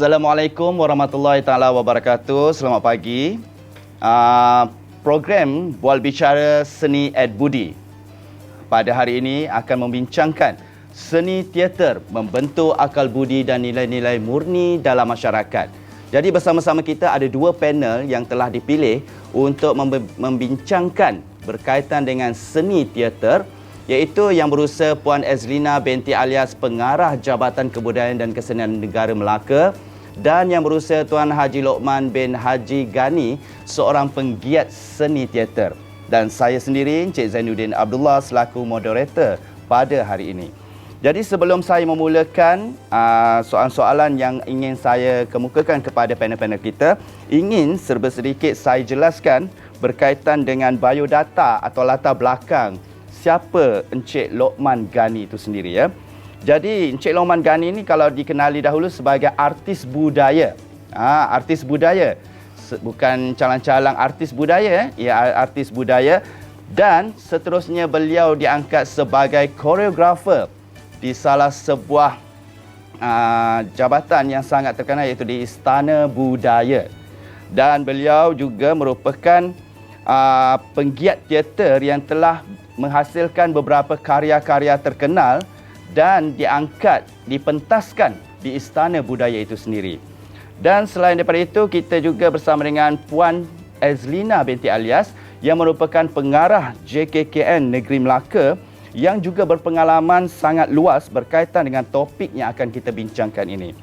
Assalamualaikum warahmatullahi taala wabarakatuh. Selamat pagi. Program Bual Bicara Seni Ed Budi pada hari ini akan membincangkan seni teater membentuk akal budi dan nilai-nilai murni dalam masyarakat. Jadi bersama-sama kita ada dua panel yang telah dipilih untuk membincangkan berkaitan dengan seni teater, iaitu yang berusaha Puan Azlina binti Alias, Pengarah Jabatan Kebudayaan dan Kesenian Negara Melaka, dan yang berusaha Tuan Haji Lokman bin Haji Gani, seorang penggiat seni teater. Dan saya sendiri, Encik Zainuddin Abdullah, selaku moderator pada hari ini. Jadi sebelum saya memulakan soalan-soalan yang ingin saya kemukakan kepada panel-panel kita, ingin serba sedikit saya jelaskan berkaitan dengan biodata atau latar belakang siapa Encik Lokman Gani itu sendiri, ya. Jadi Encik Lokman Gani ini kalau dikenali dahulu sebagai artis budaya. Artis budaya. Bukan calang-calang artis budaya, ya, artis budaya. Dan seterusnya beliau diangkat sebagai koreografer di salah sebuah jabatan yang sangat terkenal, iaitu di Istana Budaya. Dan beliau juga merupakan penggiat teater yang telah menghasilkan beberapa karya-karya terkenal dan diangkat, dipentaskan di Istana Budaya itu sendiri. Dan selain daripada itu, kita juga bersama dengan Puan Azlina binti Alias yang merupakan pengarah JKKN Negeri Melaka, yang juga berpengalaman sangat luas berkaitan dengan topik yang akan kita bincangkan ini.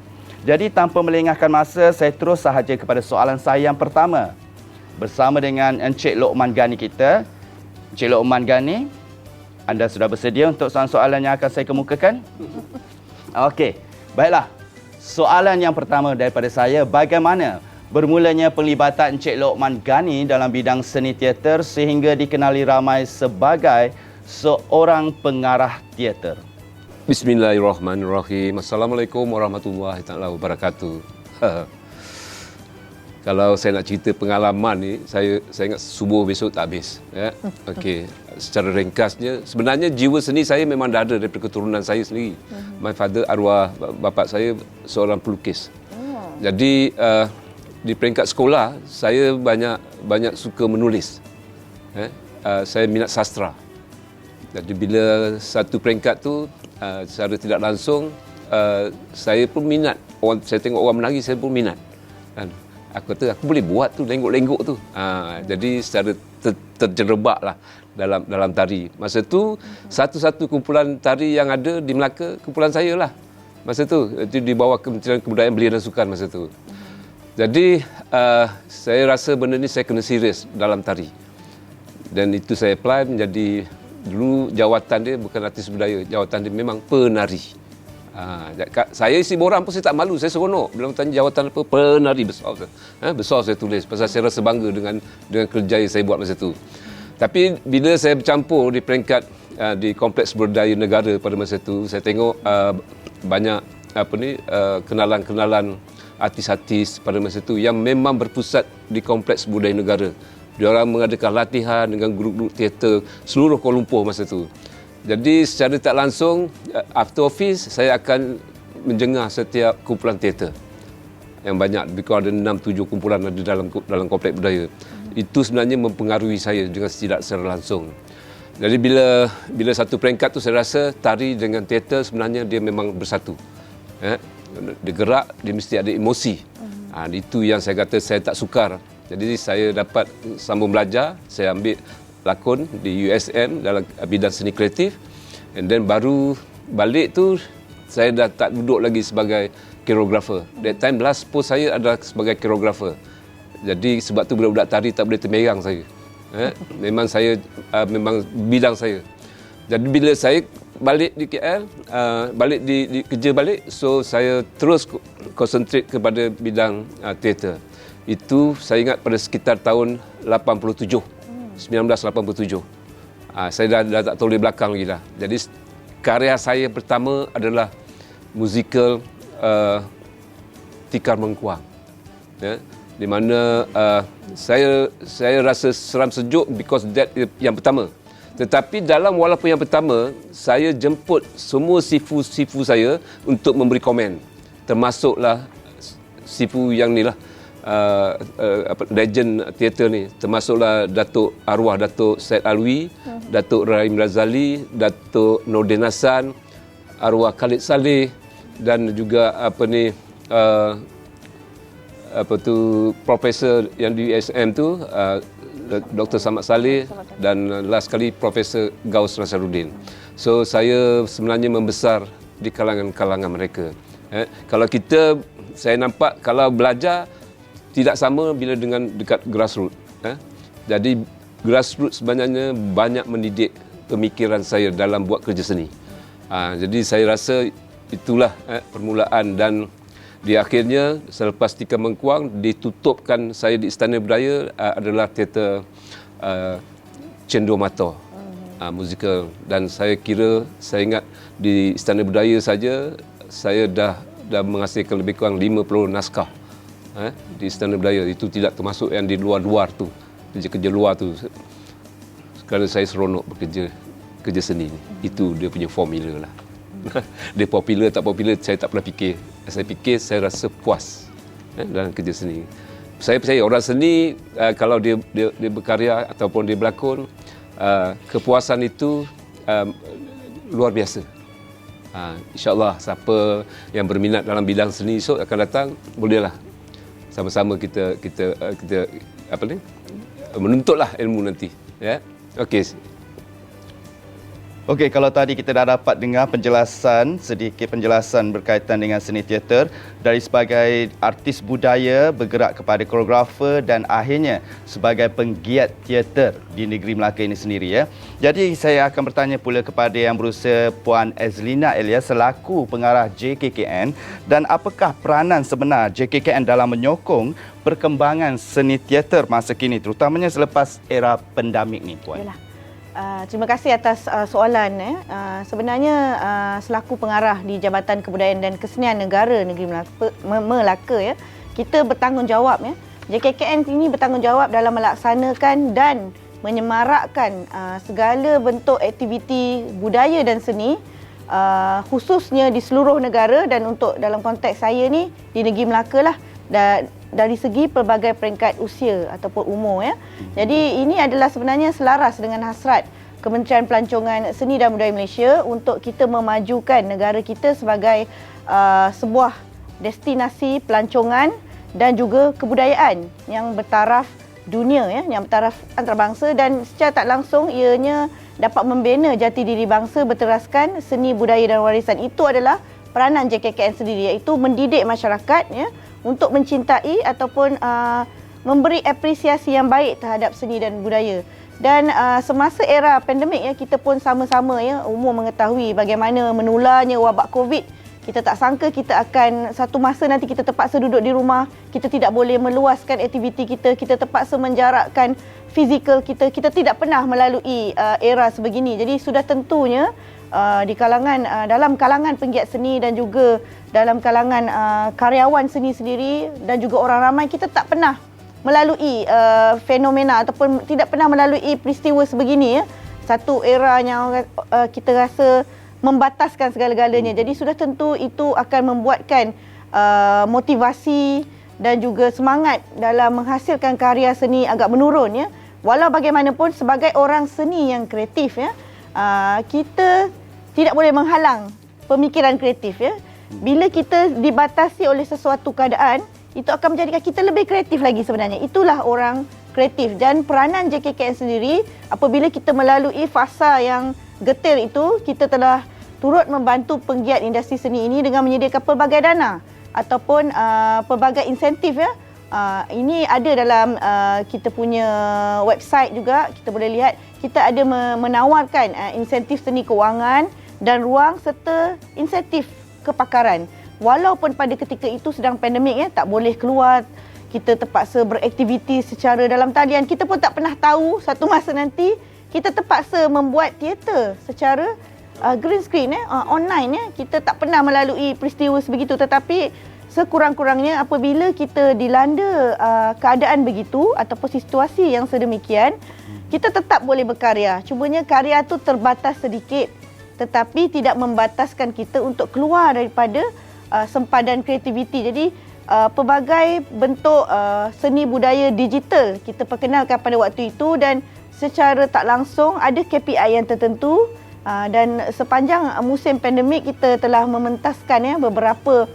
Jadi tanpa melengahkan masa, saya terus sahaja kepada soalan saya yang pertama. Bersama dengan Encik Lokman Gani kita. Encik Lokman Gani, anda sudah bersedia untuk soalan-soalan yang akan saya kemukakan? Okey, baiklah. Soalan yang pertama daripada saya, bagaimana bermulanya pelibatan Encik Lokman Gani dalam bidang seni teater sehingga dikenali ramai sebagai seorang pengarah teater? Bismillahirrahmanirrahim. Assalamualaikum warahmatullahi taala wabarakatuh. Kalau saya nak cerita pengalaman ni, saya ingat subuh besok tak habis, ya. Okey, secara ringkasnya, sebenarnya jiwa seni saya memang dah ada daripada keturunan saya sendiri. My father, arwah bapa saya, seorang pelukis. Jadi di peringkat sekolah, saya banyak suka menulis. Saya minat sastra. Jadi bila satu peringkat tu secara tidak langsung saya pun minat. Saya tengok orang menari, saya pun minat. Dan aku kata aku boleh buat tu, lenggok-lenggok tu. Jadi secara terjerebaklah dalam tari. Masa tu satu-satu kumpulan tari yang ada di Melaka, kumpulan saya lah. Masa tu itu di bawah Kementerian Kebudayaan Belia dan Sukan masa tu. Jadi saya rasa benda ni saya kena serius dalam tari. Dan itu saya apply menjadi, dulu jawatan dia bukan artis budaya, jawatan dia memang penari. Saya isi borang pun saya tak malu, saya seronok bila tanya jawatan apa, penari. Besar saya tulis pasal saya rasa bangga dengan kerja yang saya buat masa tu. Tapi bila saya bercampur di peringkat di Kompleks Budaya Negara pada masa tu, saya tengok banyak kenalan-kenalan artis-artis pada masa tu yang memang berpusat di Kompleks Budaya Negara. Diorang mengadakan latihan dengan grup-grup teater seluruh Kuala Lumpur masa tu. Jadi secara tak langsung, after office, saya akan menjengah setiap kumpulan teater yang banyak. Lebih kurang ada 6-7 kumpulan ada dalam kompleks budaya. Itu sebenarnya mempengaruhi saya dengan tidak secara langsung. Jadi bila satu peringkat tu, saya rasa tari dengan teater sebenarnya dia memang bersatu. Dia gerak, dia mesti ada emosi. Itu yang saya kata saya tak sukar. Jadi saya dapat sambung belajar, saya ambil lakon di USN dalam bidang seni kreatif. And then baru balik tu, saya dah tak duduk lagi sebagai koreografer. That time last post saya adalah sebagai koreografer. Jadi sebab tu budak-budak tari tak boleh termerang saya. Memang saya, memang bidang saya. Jadi bila saya balik di KL, balik di kerja balik, so saya terus konsentrate kepada bidang teater. Itu saya ingat pada sekitar tahun 1987. Saya dah tak tahu di belakang lagi dah. Jadi karya saya pertama adalah musikal Tikar Mengkuang. Di mana saya rasa seram sejuk because that yang pertama. Tetapi walaupun yang pertama, saya jemput semua sifu-sifu saya untuk memberi komen. Termasuklah sifu yang ni lah, legend teater ni, termasuklah Datuk Arwah Datuk Syed Alwi, Datuk Rahim Razali, Datuk Nordin Hassan, Arwah Khalid Saleh, dan juga Profesor yang di USM tu, Dr. Samad Saleh, dan last kali Profesor Gaus Nasaruddin. So saya sebenarnya membesar di kalangan-kalangan mereka. Kalau saya nampak kalau belajar tidak sama bila dengan dekat grassroots. Jadi grassroots sebenarnya banyak mendidik pemikiran saya dalam buat kerja seni. Jadi saya rasa itulah permulaan, dan di akhirnya selepas Tika Mengkuang ditutupkan saya di Istana Budaya adalah teater Cendetua Mata, musikal. Dan saya ingat di Istana Budaya saja saya dah menghasilkan lebih kurang 50 naskah di Istana Budaya. Itu tidak termasuk yang di luar-luar tu, kerja-kerja luar tu. Kerana saya seronok kerja seni ni. Itu dia punya formula lah. Dia popular tak popular saya tak pernah fikir. Saya fikir saya rasa puas dalam kerja seni. Saya percaya orang seni kalau dia berkarya ataupun dia berlakon, kepuasan itu luar biasa. InsyaAllah siapa yang berminat dalam bidang seni esok akan datang, bolehlah sama-sama kita menuntutlah ilmu nanti, ya. Okey, kalau tadi kita dah dapat dengar sedikit penjelasan berkaitan dengan seni teater dari sebagai artis budaya bergerak kepada koreografer dan akhirnya sebagai penggiat teater di negeri Melaka ini sendiri, ya. Jadi saya akan bertanya pula kepada yang berusia Puan Azlina Elias selaku pengarah JKKN, dan apakah peranan sebenar JKKN dalam menyokong perkembangan seni teater masa kini, terutamanya selepas era pandemik ni, Puan? Yalah. Terima kasih atas soalan. Sebenarnya selaku pengarah di Jabatan Kebudayaan dan Kesenian Negara Negeri Melaka, ya, kita bertanggungjawab, ya. JKKN ini bertanggungjawab dalam melaksanakan dan menyemarakkan segala bentuk aktiviti budaya dan seni, khususnya di seluruh negara, dan untuk dalam konteks saya ni di Negeri Melaka lah, dari segi pelbagai peringkat usia ataupun umur, ya. Jadi ini adalah sebenarnya selaras dengan hasrat Kementerian Pelancongan Seni dan Budaya Malaysia untuk kita memajukan negara kita sebagai sebuah destinasi pelancongan dan juga kebudayaan yang bertaraf dunia, ya, yang bertaraf antarabangsa, dan secara tak langsung ianya dapat membina jati diri bangsa berteraskan seni budaya dan warisan. Itu adalah peranan JKKN sendiri, iaitu mendidik masyarakat, ya, untuk mencintai ataupun memberi apresiasi yang baik terhadap seni dan budaya. Dan semasa era pandemik, ya, kita pun sama-sama, ya, umum mengetahui bagaimana menularnya wabak COVID. Kita tak sangka kita akan satu masa nanti kita terpaksa duduk di rumah, kita tidak boleh meluaskan aktiviti kita, kita terpaksa menjarakkan fizikal kita. Kita tidak pernah melalui era sebegini. Jadi sudah tentunya di dalam kalangan penggiat seni dan juga dalam kalangan karyawan seni sendiri dan juga orang ramai, kita tak pernah melalui fenomena ataupun tidak pernah melalui peristiwa sebegini, ya. Satu era yang kita rasa membataskan segala-galanya. Jadi sudah tentu itu akan membuatkan motivasi dan juga semangat dalam menghasilkan karya seni agak menurun, ya. Walau bagaimanapun sebagai orang seni yang kreatif, ya, kita tidak boleh menghalang pemikiran kreatif, ya. Bila kita dibatasi oleh sesuatu keadaan, itu akan menjadikan kita lebih kreatif lagi sebenarnya. Itulah orang kreatif, dan peranan JKKN sendiri apabila kita melalui fasa yang getir itu, kita telah turut membantu penggiat industri seni ini dengan menyediakan pelbagai dana ataupun pelbagai insentif, ya. Ini ada dalam kita punya website juga, kita boleh lihat. Kita ada menawarkan insentif seni kewangan dan ruang serta insentif kepakaran. Walaupun pada ketika itu sedang pandemik, ya, tak boleh keluar, kita terpaksa beraktiviti secara dalam talian. Kita pun tak pernah tahu satu masa nanti kita terpaksa membuat teater secara green screen, online, ya. Kita tak pernah melalui peristiwa sebegitu, tetapi sekurang-kurangnya apabila kita dilanda keadaan begitu ataupun situasi yang sedemikian, kita tetap boleh berkarya. Cumanya karya tu terbatas sedikit, tetapi tidak membataskan kita untuk keluar daripada sempadan kreativiti. Jadi pelbagai bentuk seni budaya digital kita perkenalkan pada waktu itu, dan secara tak langsung ada KPI yang tertentu, dan sepanjang musim pandemik kita telah mementaskan beberapa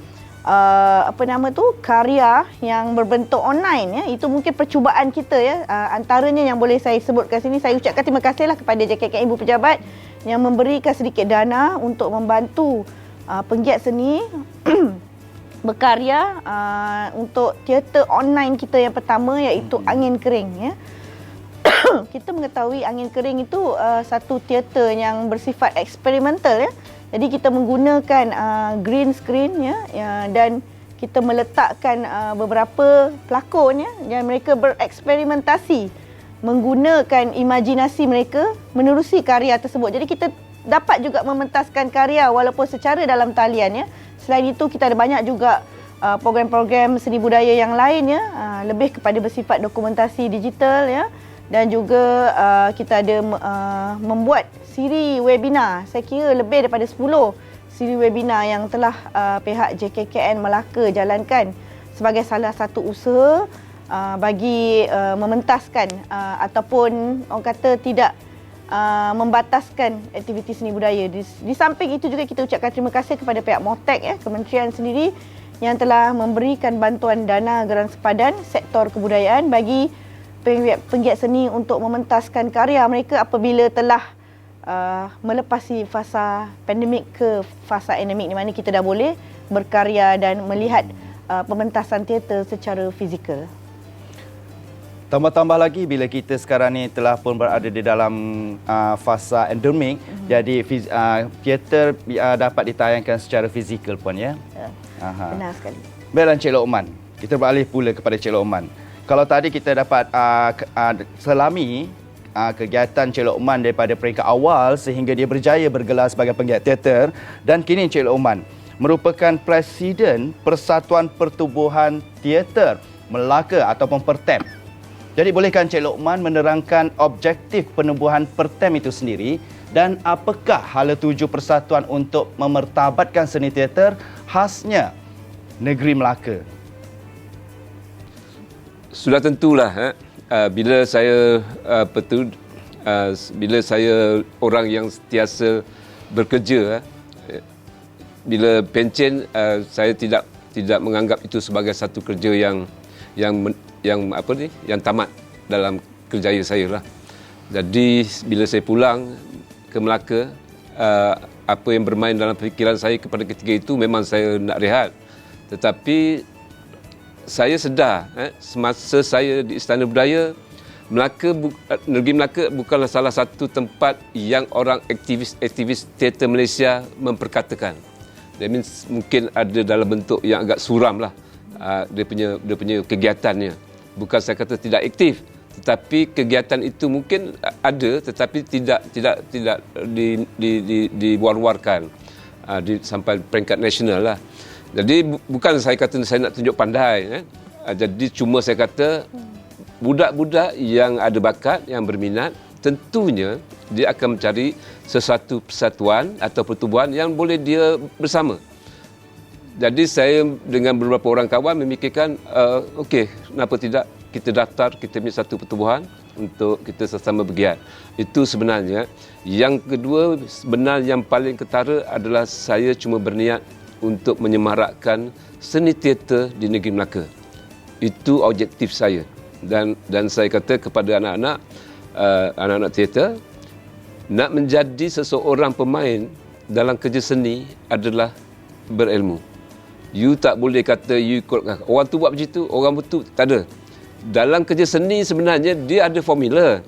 karya yang berbentuk online ya. Itu mungkin percubaan kita ya. Antaranya yang boleh saya sebutkan sini, saya ucapkan terima kasihlah kepada JKKM Ibu Pejabat yang memberikan sedikit dana untuk membantu penggiat seni berkarya untuk teater online kita yang pertama, iaitu Angin Kering ya. Kita mengetahui Angin Kering itu satu teater yang bersifat eksperimental ya. Jadi kita menggunakan green screen ya, dan kita meletakkan beberapa pelakon ya, dan mereka bereksperimentasi menggunakan imajinasi mereka menerusi karya tersebut. Jadi kita dapat juga mementaskan karya walaupun secara dalam talian ya. Selain itu kita ada banyak juga program-program seni budaya yang lain ya, lebih kepada bersifat dokumentasi digital ya, dan juga kita ada membuat siri webinar. Saya kira lebih daripada 10 siri webinar yang telah pihak JKKN Melaka jalankan sebagai salah satu usaha bagi mementaskan ataupun orang kata tidak membataskan aktiviti seni budaya. Di samping itu juga kita ucapkan terima kasih kepada pihak MOTEK ya, kementerian sendiri yang telah memberikan bantuan dana geran sepadan sektor kebudayaan bagi penggiat seni untuk mementaskan karya mereka apabila telah melepasi fasa pandemik ke fasa endemik, di mana kita dah boleh berkarya dan melihat pementasan teater secara fizikal. Tambah-tambah lagi bila kita sekarang ni telah pun berada di dalam fasa endemik, jadi teater dapat ditayangkan secara fizikal pun ya. Benar sekali. Baiklah Encik Lokman, kita beralih pula kepada Encik Lokman. Kalau tadi kita dapat selami kegiatan Encik Lokman daripada peringkat awal sehingga dia berjaya bergelar sebagai penggiat teater, dan kini Encik Lokman merupakan Presiden Persatuan Pertubuhan Teater Melaka ataupun PERTEM. Jadi bolehkah Encik Lokman menerangkan objektif penubuhan PERTEM itu sendiri dan apakah hala tuju persatuan untuk memertabatkan seni teater khasnya negeri Melaka? Sudah tentulah bila saya bila saya orang yang sentiasa bekerja, bila pencen saya tidak menganggap itu sebagai satu kerja yang tamat dalam kerjaya saya lah. Jadi bila saya pulang ke Melaka, apa yang bermain dalam fikiran saya kepada ketika itu memang saya nak rehat. Tetapi saya sedar semasa saya di Istana Budaya, negeri Melaka bukanlah salah satu tempat yang orang aktivis teater Malaysia memperkatakan. That means mungkin ada dalam bentuk yang agak suram lah dia punya kegiatannya. Bukan saya kata tidak aktif, tetapi kegiatan itu mungkin ada tetapi tidak diwar-warkan sampai peringkat nasional lah. Jadi bukan saya kata saya nak tunjuk pandai. Jadi cuma saya kata budak-budak yang ada bakat, yang berminat, tentunya dia akan mencari sesuatu persatuan atau pertubuhan yang boleh dia bersama. Jadi saya dengan beberapa orang kawan memikirkan, okey, kenapa tidak kita daftar, kita punya satu pertubuhan untuk kita sesama bergiat. Itu sebenarnya. Yang kedua, sebenarnya yang paling ketara adalah saya cuma berniat untuk menyemarakkan seni teater di negeri Melaka. Itu objektif saya. Dan saya kata kepada anak-anak teater, nak menjadi seseorang pemain dalam kerja seni adalah berilmu. You tak boleh kata you ikut orang tu buat begitu, orang betul, tak ada. Dalam kerja seni sebenarnya dia ada formula.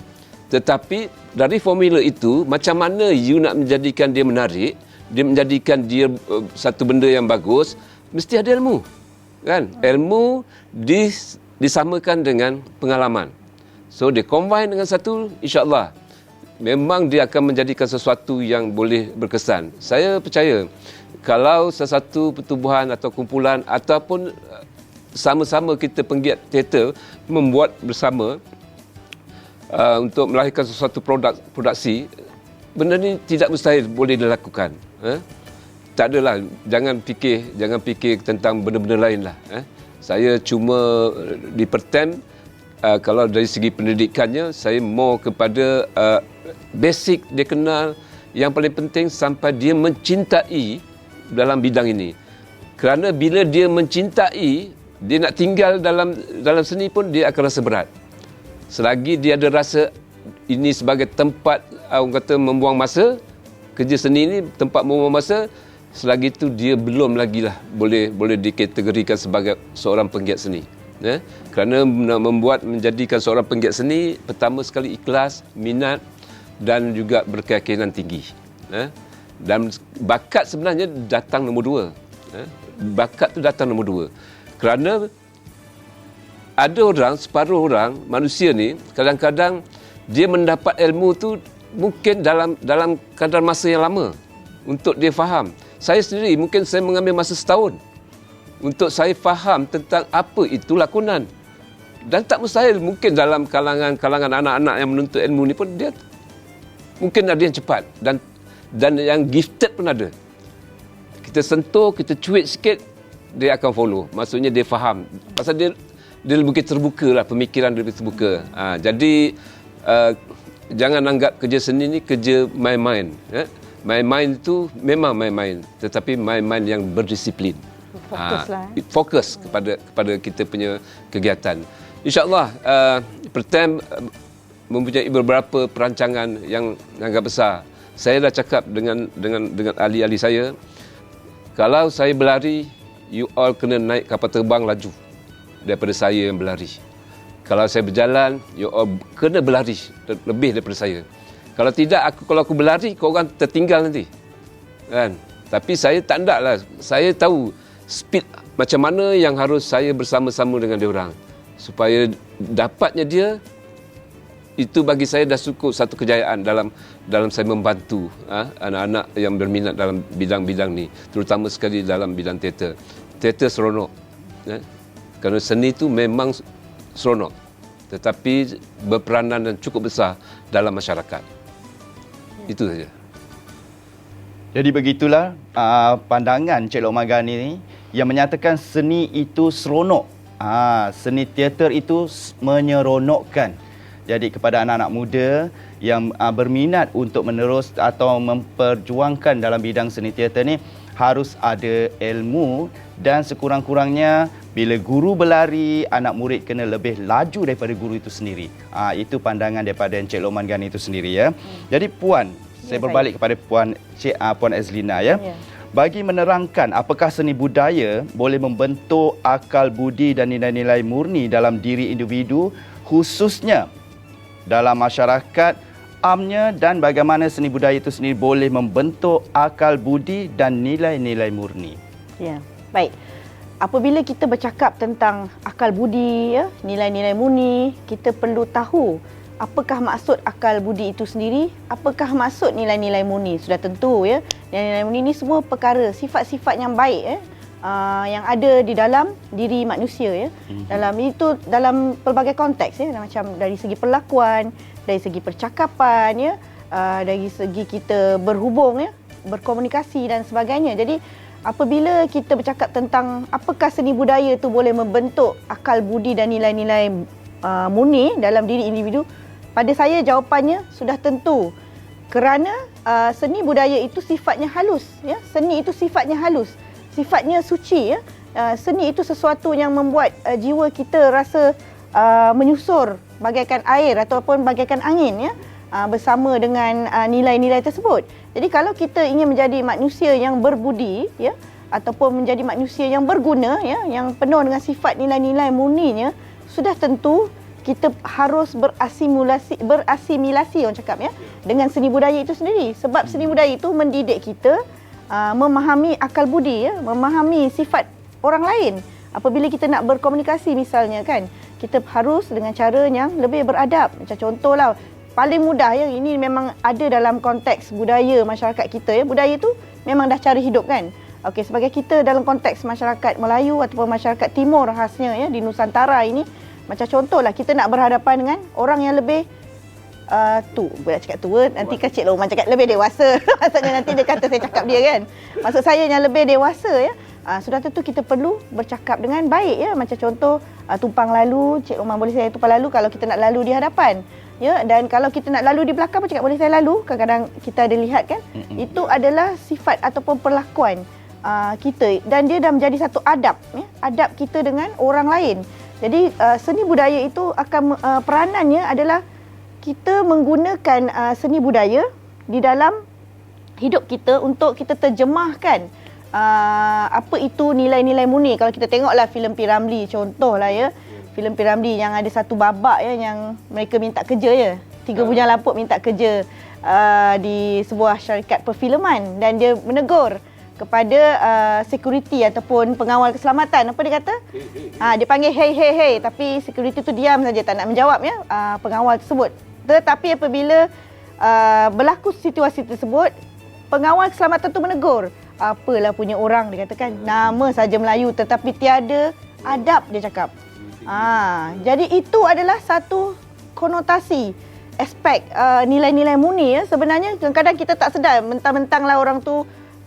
Tetapi dari formula itu, macam mana you nak menjadikan dia menarik, dia menjadikan dia satu benda yang bagus, mesti ada ilmu. Kan? Ilmu disamakan dengan pengalaman. So dia combine dengan satu, insya-Allah memang dia akan menjadikan sesuatu yang boleh berkesan. Saya percaya kalau sesuatu pertubuhan atau kumpulan ataupun sama-sama kita penggiat teater membuat bersama untuk melahirkan sesuatu produksi, benda ni tidak mustahil boleh dilakukan. Tak adalah, jangan fikir tentang benda-benda lain lah. Saya cuma di Pertem, kalau dari segi pendidikannya, saya more kepada basic dia kenal. Yang paling penting sampai dia mencintai dalam bidang ini. Kerana bila dia mencintai, dia nak tinggal dalam seni pun dia akan rasa berat. Selagi dia ada rasa ini sebagai tempat orang kata membuang masa, kerja seni ini tempat membuang masa, selagi itu dia belum lagi lah boleh dikategorikan sebagai seorang penggiat seni. Kerana menjadikan seorang penggiat seni, pertama sekali ikhlas, minat dan juga berkeyakinan tinggi. Dan bakat sebenarnya datang nombor 2. Bakat tu datang nombor 2. Kerana ada orang, separuh orang, manusia ni, kadang-kadang dia mendapat ilmu tu mungkin dalam kadar masa yang lama untuk dia faham. Saya sendiri, mungkin saya mengambil masa setahun untuk saya faham tentang apa itu lakonan. Dan tak mustahil, mungkin dalam kalangan anak-anak yang menuntut ilmu ni pun dia mungkin ada yang cepat dan yang gifted pun ada. Kita sentuh, kita cuit sikit, dia akan follow. Maksudnya dia faham. Pasal dia lebih terbuka lah, pemikiran dia lebih terbuka. Jadi jangan anggap kerja seni ni kerja main-main. Main-main tu memang main-main, tetapi main-main yang berdisiplin. Fokus kepada kita punya kegiatan. InsyaAllah Pertem mempunyai beberapa perancangan yang agak besar. Saya dah cakap dengan ahli-ahli saya, kalau saya berlari, you all kena naik kapal terbang laju daripada saya yang berlari. Kalau saya berjalan, you all kena berlari lebih daripada saya. Kalau tidak, kalau aku berlari, korang tertinggal nanti. Kan? Tapi saya tak naklah. Saya tahu speed macam mana yang harus saya bersama-sama dengan dia orang. Supaya dapatnya dia, itu bagi saya dah cukup satu kejayaan dalam saya membantu anak-anak yang berminat dalam bidang-bidang ni. Terutama sekali dalam bidang teater. Teater seronok. Kerana seni itu memang seronok. Tetapi berperanan dan cukup besar dalam masyarakat. Itu saja. Jadi begitulah pandangan Encik Lokman Ghani ni yang menyatakan seni itu seronok. Seni teater itu menyeronokkan. Jadi kepada anak-anak muda yang berminat untuk menerus atau memperjuangkan dalam bidang seni teater ni, harus ada ilmu dan sekurang-kurangnya bila guru berlari, anak murid kena lebih laju daripada guru itu sendiri. Itu pandangan daripada Encik Lokman Ghani itu sendiri ya. Jadi Puan, saya berbalik kepada Puan Azlina ya. Bagi menerangkan apakah seni budaya boleh membentuk akal budi dan nilai-nilai murni dalam diri individu, khususnya dalam masyarakat amnya, dan bagaimana seni budaya itu sendiri boleh membentuk akal budi dan nilai-nilai murni. Ya, baik. Apabila kita bercakap tentang akal budi, ya, nilai-nilai murni, kita perlu tahu apakah maksud akal budi itu sendiri, apakah maksud nilai-nilai murni. Sudah tentu ya, nilai-nilai murni ini semua perkara, sifat-sifat yang baik yang ada di dalam diri manusia ya. Dalam pelbagai konteks ya, macam dari segi perlakuan, dari segi percakapan ya, dari segi kita berhubung ya, berkomunikasi dan sebagainya. Jadi apabila kita bercakap tentang apakah seni budaya itu boleh membentuk akal budi dan nilai-nilai murni dalam diri individu, pada saya jawapannya sudah tentu. Kerana seni budaya itu sifatnya halus ya. Seni itu sifatnya halus, sifatnya suci ya. Seni itu sesuatu yang membuat jiwa kita rasa menyusur bagaikan air ataupun bagaikan angin ya, bersama dengan nilai-nilai tersebut. Jadi kalau kita ingin menjadi manusia yang berbudi ya, ataupun menjadi manusia yang berguna ya, yang penuh dengan sifat nilai-nilai murninya, sudah tentu kita harus berasimilasi orang cakap ya, dengan seni budaya itu sendiri. Sebab seni budaya itu mendidik kita memahami akal budi ya, memahami sifat orang lain. Apabila kita nak berkomunikasi misalnya kan, kita harus dengan cara yang lebih beradab. Macam contohlah, paling mudah ya, ini memang ada dalam konteks budaya masyarakat kita ya. Budaya itu memang dah cara hidup kan. Okey, sebagai kita dalam konteks masyarakat Melayu ataupun masyarakat Timur khasnya ya, di Nusantara ini, macam contohlah kita nak berhadapan dengan orang yang lebih Budak cakap tua, nanti kan Cik Lokman cakap lebih dewasa. Maksudnya nanti dia kata saya cakap dia kan. Maksud saya yang lebih dewasa ya. Sudah tentu kita perlu bercakap dengan baik ya. Macam contoh tumpang lalu, Cik Lokman boleh saya tumpang lalu kalau kita nak lalu di hadapan. Ya, dan kalau kita nak lalu di belakang pun cakap boleh saya lalu. Kadang-kadang kita ada lihat kan. Itu adalah sifat ataupun perlakuan kita dan dia dah menjadi satu adab ya. Adab kita dengan orang lain. Jadi seni budaya itu akan peranannya adalah kita menggunakan seni budaya di dalam hidup kita untuk kita terjemahkan apa itu nilai-nilai murni. Kalau kita tengoklah filem P. Ramlee contohlah ya. Filem P. Ramlee yang ada satu babak ya yang mereka minta kerja ya. 3 bujang lapuk minta kerja di sebuah syarikat perfilman dan dia menegur kepada security ataupun pengawal keselamatan. Apa dia kata? Dia panggil hey, tapi security tu diam saja tak nak menjawab ya pengawal tersebut. Tetapi apabila berlaku situasi tersebut, pengawal keselamatan tu menegur. Apalah punya orang dia katakan. Nama saja Melayu tetapi tiada adab dia cakap. Jadi itu adalah satu konotasi aspek nilai-nilai murni ya. Sebenarnya kadang-kadang kita tak sedar mentang-mentanglah orang tu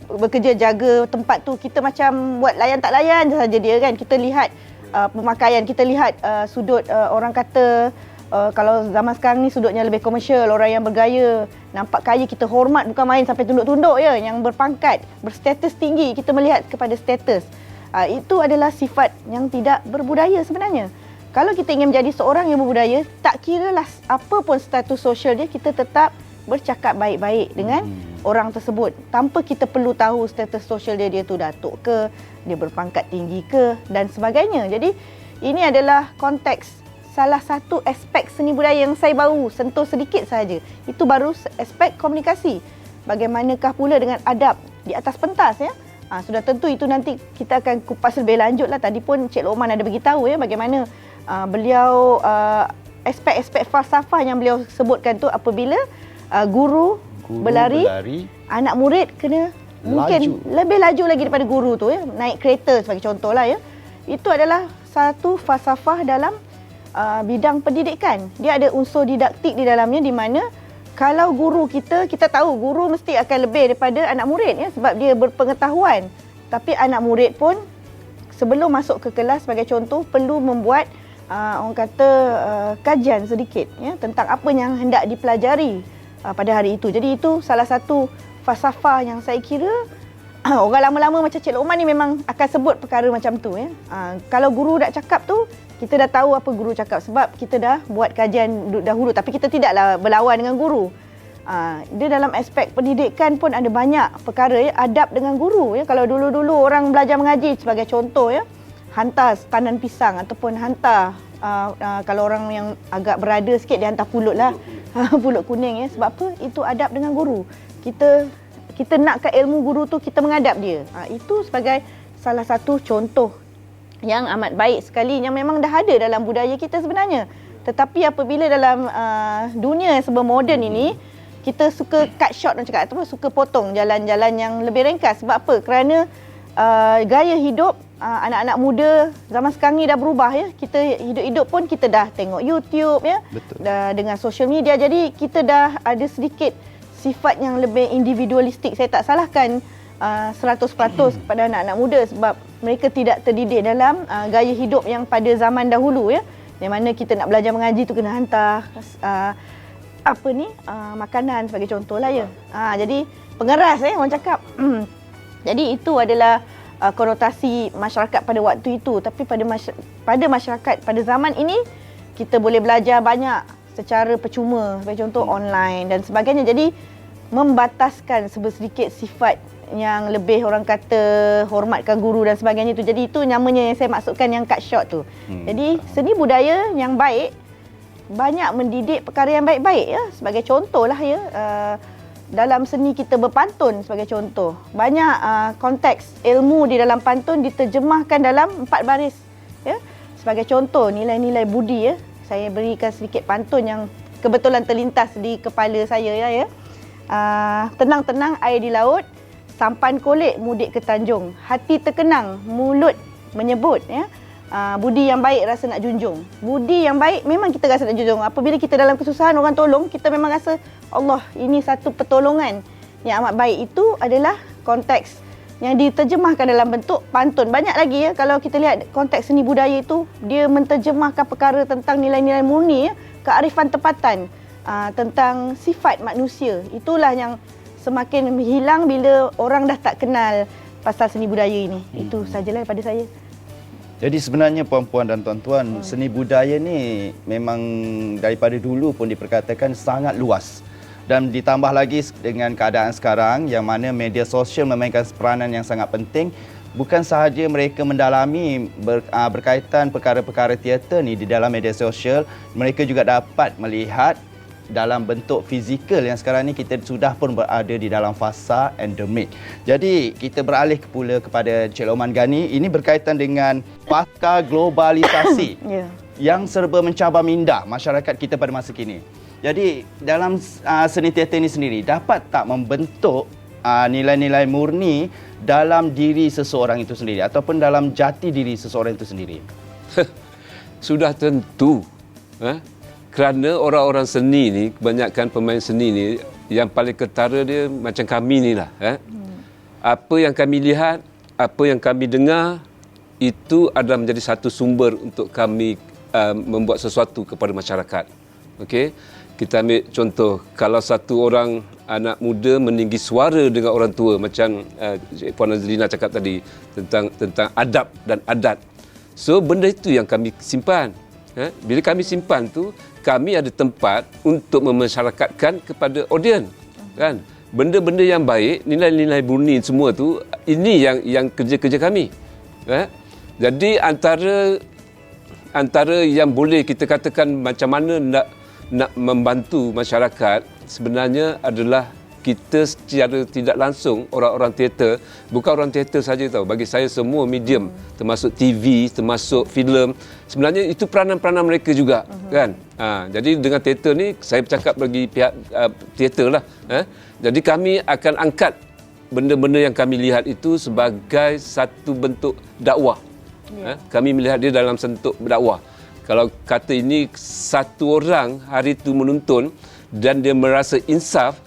bekerja jaga tempat tu, kita macam buat layan tak layan saja dia kan. Kita lihat pemakaian, kita lihat sudut orang kata kalau zaman sekarang ni sudutnya lebih komersial, orang yang bergaya, nampak kaya kita hormat, bukan main sampai tunduk-tunduk ya. Yang berpangkat, berstatus tinggi, kita melihat kepada status. Itu adalah sifat yang tidak berbudaya sebenarnya. Kalau kita ingin menjadi seorang yang berbudaya, tak kiralah apa pun status sosial dia, kita tetap bercakap baik-baik dengan orang tersebut tanpa kita perlu tahu status sosial dia tu datuk ke, dia berpangkat tinggi ke dan sebagainya. Jadi ini adalah konteks salah satu aspek seni budaya yang saya baru sentuh sedikit saja. Itu baru aspek komunikasi. Bagaimanakah pula dengan adab di atas pentas ya? Sudah tentu itu nanti kita akan kupas lebih lanjutlah. Tadi pun Cik Lokman ada beritahu ya bagaimana beliau aspek-aspek falsafah yang beliau sebutkan tu apabila guru berlari, anak murid kena mungkin lebih laju lagi daripada guru tu ya, naik kereta sebagai contohlah ya. Itu adalah satu falsafah dalam bidang pendidikan. Dia ada unsur didaktik di dalamnya di mana kalau guru kita tahu guru mesti akan lebih daripada anak murid ya sebab dia berpengetahuan. Tapi anak murid pun sebelum masuk ke kelas sebagai contoh perlu membuat orang kata kajian sedikit ya tentang apa yang hendak dipelajari pada hari itu. Jadi itu salah satu falsafah yang saya kira orang lama-lama macam Cik Lokman ni memang akan sebut perkara macam tu ya. Kalau guru nak cakap tu, kita dah tahu apa guru cakap sebab kita dah buat kajian dahulu, tapi kita tidaklah berlawan dengan guru. Dia dalam aspek pendidikan pun ada banyak perkara ya, adab dengan guru ya. Kalau dulu-dulu orang belajar mengaji sebagai contoh ya, hantar tandan pisang ataupun hantar kalau orang yang agak berada sikit dia hantar pulut lah. Pulut kuning ya. Sebab apa? Itu adab dengan guru. Kita nakkan ilmu guru tu, kita mengadap dia. Itu sebagai salah satu contoh yang amat baik sekali yang memang dah ada dalam budaya kita sebenarnya. Tetapi apabila dalam dunia serba moden ini, kita suka cut short orang cakap ataupun suka potong jalan-jalan yang lebih ringkas. Sebab apa? Kerana gaya hidup anak-anak muda zaman sekarang ni dah berubah ya. Kita hidup-hidup pun kita dah tengok YouTube ya. Dah dengan social media. Jadi kita dah ada sedikit sifat yang lebih individualistik. Saya tak salahkan 100% kepada anak-anak muda sebab mereka tidak terdidik dalam gaya hidup yang pada zaman dahulu ya. Di mana kita nak belajar mengaji tu kena hantar makanan sebagai contoh lah ya. Jadi pengeras orang cakap. Jadi itu adalah konotasi masyarakat pada waktu itu. Tapi pada masyarakat pada zaman ini kita boleh belajar banyak secara percuma, sebagai contoh online dan sebagainya. Jadi membataskan sedikit sifat yang lebih orang kata hormatkan guru dan sebagainya itu. Jadi itu namanya yang saya maksudkan yang cut short tu. Jadi seni budaya yang baik banyak mendidik perkara yang baik-baik ya. Sebagai contohlah ya, dalam seni kita berpantun sebagai contoh. Banyak konteks ilmu di dalam pantun diterjemahkan dalam 4 baris ya. Sebagai contoh nilai-nilai budi ya. Saya berikan sedikit pantun yang kebetulan terlintas di kepala saya ya. Tenang-tenang air di laut, sampan kolek mudik ke Tanjung. Hati terkenang, mulut menyebut ya. budi yang baik rasa nak junjung. Budi yang baik memang kita rasa nak junjung. Apabila kita dalam kesusahan orang tolong, kita memang rasa Allah, ini satu pertolongan yang amat baik. Itu adalah konteks yang diterjemahkan dalam bentuk pantun. Banyak lagi ya, kalau kita lihat konteks seni budaya itu, dia menterjemahkan perkara tentang nilai-nilai murni ya, kearifan tempatan, tentang sifat manusia. Itulah yang semakin hilang bila orang dah tak kenal pasal seni budaya ini. Itu sajalah daripada saya. Jadi sebenarnya puan-puan dan tuan-tuan, seni budaya ni memang daripada dulu pun diperkatakan sangat luas. Dan ditambah lagi dengan keadaan sekarang yang mana media sosial memainkan peranan yang sangat penting. Bukan sahaja mereka mendalami berkaitan perkara-perkara teater ni di dalam media sosial, mereka juga dapat melihat dalam bentuk fizikal yang sekarang ni kita sudah pun berada di dalam fasa endemik. Jadi kita beralih pula kepada Encik Lokman Ghani. Ini berkaitan dengan pakar globalisasi yang serba mencabar minda masyarakat kita pada masa kini. Jadi dalam seni teater ini sendiri dapat tak membentuk nilai-nilai murni dalam diri seseorang itu sendiri ataupun dalam jati diri seseorang itu sendiri? Sudah tentu. Kerana orang-orang seni ni, kebanyakan pemain seni ni, yang paling ketara dia macam kami ni lah. Apa yang kami lihat, apa yang kami dengar, itu adalah menjadi satu sumber untuk kami membuat sesuatu kepada masyarakat. Okey, kita ambil contoh, kalau satu orang anak muda meninggi suara dengan orang tua, macam Puan Nazrina cakap tadi, tentang adab dan adat. So, benda itu yang kami simpan. Bila kami simpan tu, kami ada tempat untuk memasyarakatkan kepada audien, kan? Benda-benda yang baik, nilai-nilai murni semua tu, ini yang kerja-kerja kami. Jadi antara yang boleh kita katakan macam mana nak membantu masyarakat sebenarnya adalah kita secara tidak langsung, orang-orang teater, bukan orang teater saja tahu, bagi saya semua medium, termasuk TV, termasuk filem, sebenarnya itu peranan-peranan mereka juga, kan? Jadi dengan teater ni, saya bercakap bagi pihak teater lah. Jadi kami akan angkat benda-benda yang kami lihat itu sebagai satu bentuk dakwah. Kami melihat dia dalam bentuk dakwah. Kalau kata ini satu orang hari itu menonton dan dia merasa insaf,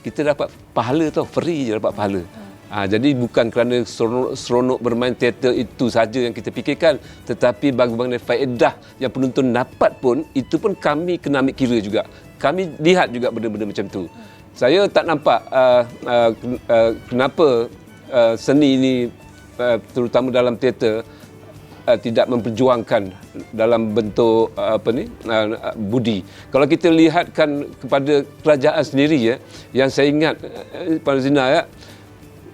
kita dapat pahala tau, free je dapat pahala. Jadi bukan kerana seronok bermain teater itu saja yang kita fikirkan, tetapi bagaimana faedah yang penonton dapat pun, itu pun kami kena ambil kira juga. Kami lihat juga benda-benda macam tu. Saya tak nampak kenapa seni ini, terutama dalam teater, tidak memperjuangkan dalam bentuk budi. Kalau kita lihatkan kepada kerajaan sendiri ya, yang saya ingat Puan Zina ya,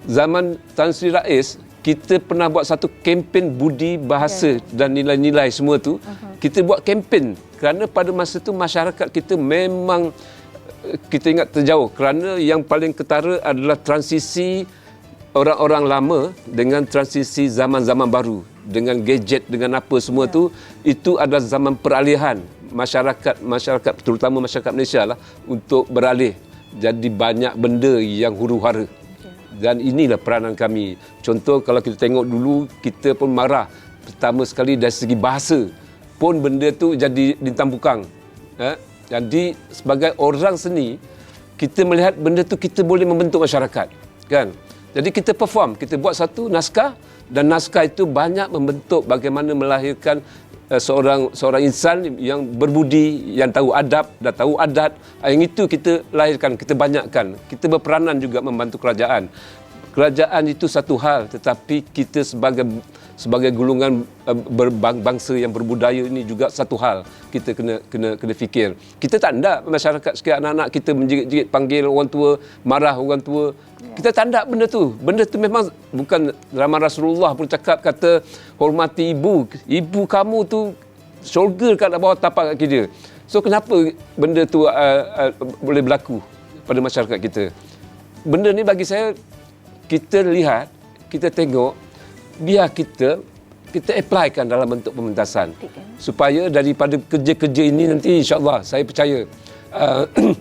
zaman Tan Sri Rais, kita pernah buat satu kempen budi bahasa dan nilai-nilai semua tu. Kita buat kempen kerana pada masa tu masyarakat kita memang, kita ingat terjauh, kerana yang paling ketara adalah transisi orang-orang lama dengan transisi zaman-zaman baru, dengan gadget, dengan apa semua tu, itu adalah zaman peralihan masyarakat terutama masyarakat Malaysia lah, untuk beralih jadi banyak benda yang huru-hara. Dan inilah peranan kami. Contoh, kalau kita tengok dulu, kita pun marah pertama sekali dari segi bahasa pun benda tu jadi lintang bukang. Jadi sebagai orang seni, kita melihat benda tu kita boleh membentuk masyarakat, kan? Jadi kita perform, kita buat satu naskah, dan naskah itu banyak membentuk bagaimana melahirkan seorang insan yang berbudi, yang tahu adab dan tahu adat. Yang itu kita lahirkan, kita banyakkan. Kita berperanan juga membantu kerajaan. Kerajaan itu satu hal, tetapi kita sebagai golongan berbangsa yang berbudaya ini juga satu hal. Kita kena fikir. Kita tak nak masyarakat sekian anak-anak kita menjerit-jerit panggil orang tua, marah orang tua. Kita tak nak benda tu. Benda tu memang bukan, zaman Rasulullah pun cakap, kata hormati ibu. Ibu kamu tu syurga kat bawah tapak kaki dia. So kenapa benda tu boleh berlaku pada masyarakat kita? Benda ni bagi saya, kita lihat, kita tengok, biar kita applykan dalam bentuk pementasan. Supaya daripada kerja-kerja ini nanti insya-Allah saya percaya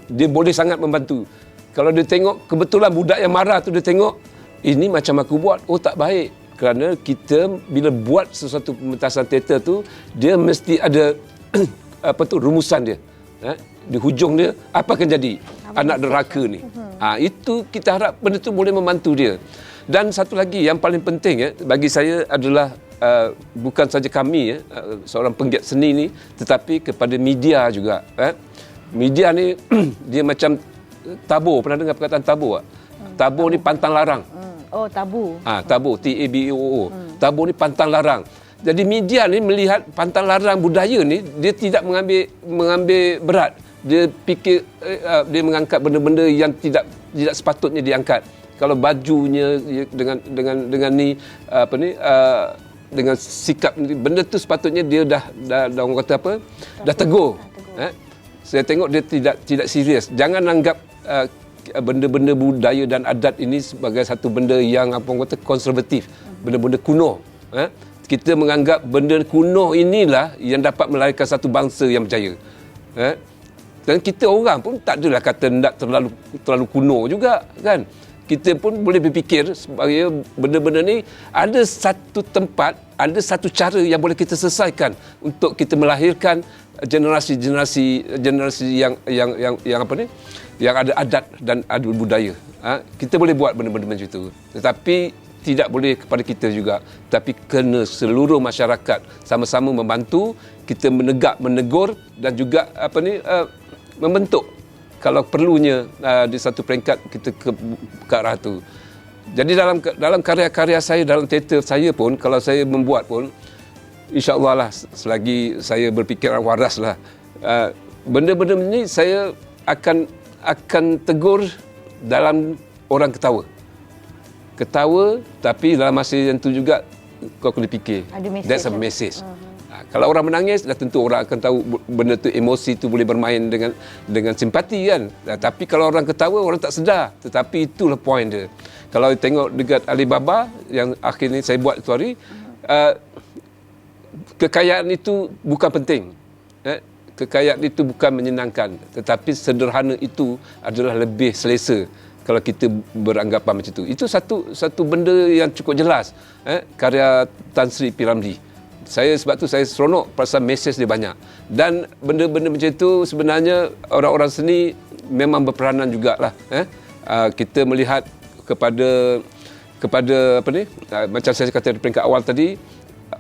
dia boleh sangat membantu. Kalau dia tengok kebetulan budak yang marah tu, dia tengok ini macam aku buat, oh tak baik. Kerana kita bila buat sesuatu pementasan teater tu, dia mesti ada rumusan dia. Di hujung dia apa akan jadi anak deraka ni. Itu kita harap benda tu boleh membantu dia. Dan satu lagi yang paling penting bagi saya adalah bukan saja kami seorang penggiat seni ni, tetapi kepada media juga. Media ni dia macam tabur. Pernah dengar perkataan tabur tak? Tabur ni pantang larang. Oh, tabu. Tabur, TABOO. Tabur ni pantang larang. Jadi media ni melihat pantang larang budaya ni, dia tidak mengambil berat. Dia fikir dia mengangkat benda-benda yang tidak sepatutnya diangkat. Kalau bajunya dengan ni dengan sikap ni, benda tu sepatutnya dia dah orang kata apa? Dah tegur. Saya tengok dia tidak serius. Jangan anggap benda-benda budaya dan adat ini sebagai satu benda yang apa orang kata konservatif, benda-benda kuno. Kita menganggap benda kuno inilah yang dapat melahirkan satu bangsa yang berjaya. Dan kita orang pun tak adalah kata nak terlalu kuno juga, kan. Kita pun boleh berfikir supaya benda-benda ni ada satu tempat, ada satu cara yang boleh kita selesaikan untuk kita melahirkan generasi yang apa ni, yang ada adat dan ada budaya. Kita boleh buat benda-benda macam itu, tetapi tidak boleh kepada kita juga, tapi kena seluruh masyarakat sama-sama membantu kita menegur dan juga membentuk kalau perlunya di satu peringkat kita ke arah itu. Jadi dalam karya-karya saya, dalam teater saya pun, kalau saya membuat pun, insya-Allah lah, selagi saya berfikiran waras lah, benda-benda ini saya akan tegur dalam orang ketawa, tapi dalam masa yang tu juga kau kena fikir. That's a message. Kalau orang menangis, dah tentu orang akan tahu benda tu, emosi tu boleh bermain dengan simpati, kan. Tapi kalau orang ketawa, orang tak sedar. Tetapi itulah point dia. Kalau tengok dekat Alibaba yang akhirnya saya buat itu hari, kekayaan itu bukan penting. Kekayaan itu bukan menyenangkan, tetapi sederhana itu adalah lebih selesa. Kalau kita beranggapan macam itu. Itu satu benda yang cukup jelas. Karya Tan Sri P. Ramlee. Sebab tu saya seronok pasal mesej dia banyak. Dan benda-benda macam itu sebenarnya orang-orang seni memang berperanan jugalah. Kita melihat kepada apa ni? Macam saya kata di peringkat awal tadi,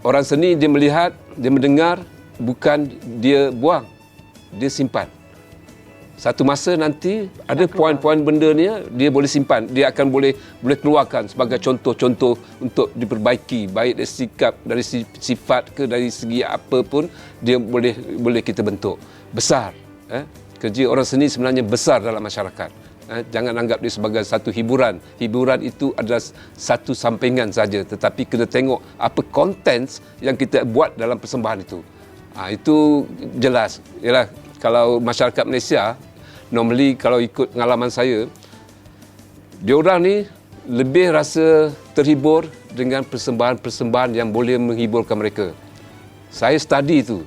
orang seni dia melihat, dia mendengar, bukan dia buang. Dia simpan. Satu masa nanti ada poin-poin benda ni dia boleh simpan, dia akan boleh keluarkan sebagai contoh-contoh untuk diperbaiki, baik dari sikap, dari sifat ke dari segi apa pun dia boleh kita bentuk. Besar. Kerja orang seni sebenarnya besar dalam masyarakat. Jangan anggap dia sebagai satu hiburan. Hiburan itu adalah satu sampingan saja, tetapi kena tengok apa kontens yang kita buat dalam persembahan itu. Itu jelas. Yalah, kalau masyarakat Malaysia normally kalau ikut pengalaman saya, diorang ni lebih rasa terhibur dengan persembahan-persembahan yang boleh menghiburkan mereka. Saya study itu,